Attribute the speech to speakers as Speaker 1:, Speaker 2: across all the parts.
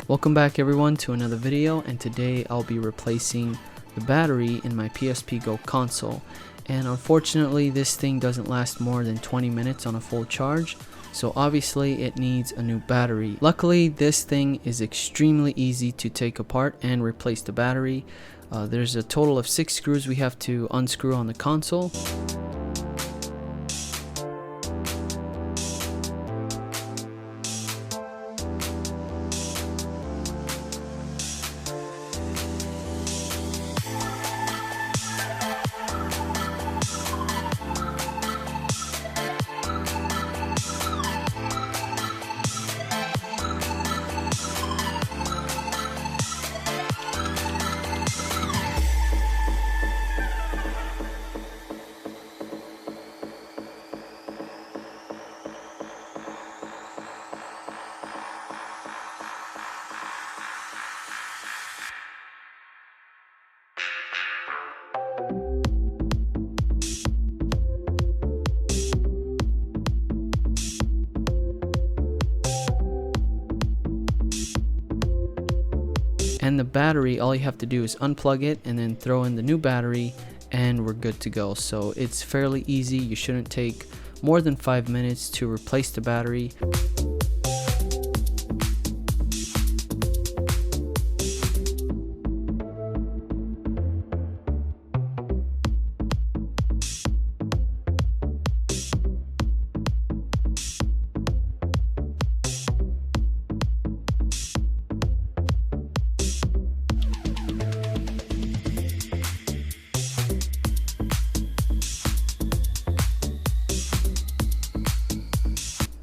Speaker 1: Welcome back everyone to another video, and today I'll be replacing the battery in my PSP Go console. And unfortunately this thing doesn't last more than 20 minutes on a full charge, so obviously it needs a new battery. Luckily this thing is extremely easy to take apart and replace the battery. There's a total of 6 screws we have to unscrew on the console. And the battery, all you have to do is unplug it and then throw in the new battery and we're good to go. So it's fairly easy. You shouldn't take more than 5 minutes to replace the battery.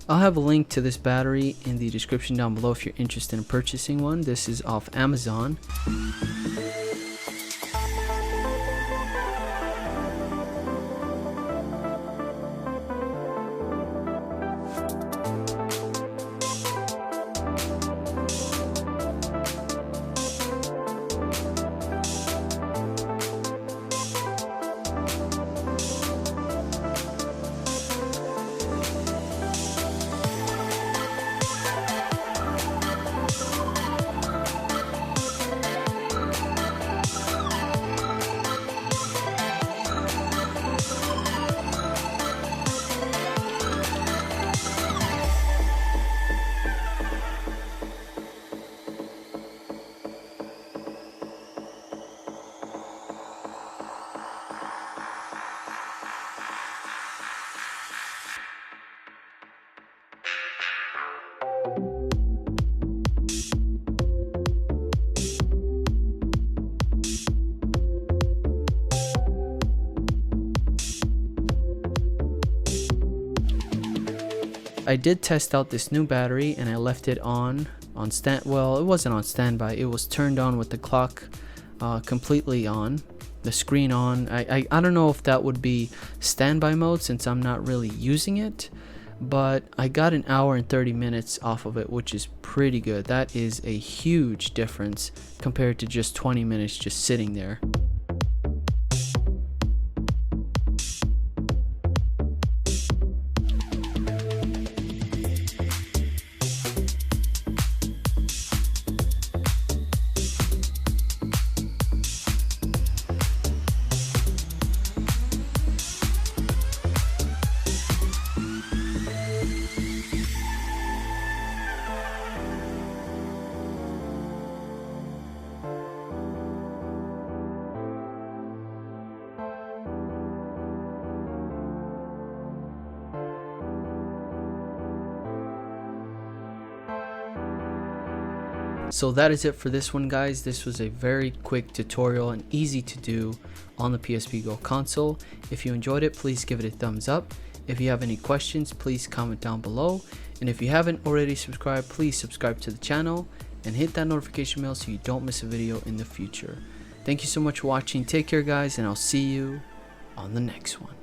Speaker 1: I'll have a link to this battery in the description down below if you're interested in purchasing one. This is off Amazon. I did test out this new battery and I left it on well, it wasn't on standby, it was turned on with the clock completely on, the screen on. I don't know if that would be standby mode since I'm not really using it, but I got an hour and 30 minutes off of it, which is pretty good. That is a huge difference compared to just 20 minutes just sitting there. So that is it for this one, guys. This was a very quick tutorial and easy to do on the PSP Go console. If you enjoyed it, please give it a thumbs up. If you have any questions, please comment down below. And if you haven't already subscribed, please subscribe to the channel and hit that notification bell so you don't miss a video in the future. Thank you so much for watching. Take care, guys, and I'll see you on the next one.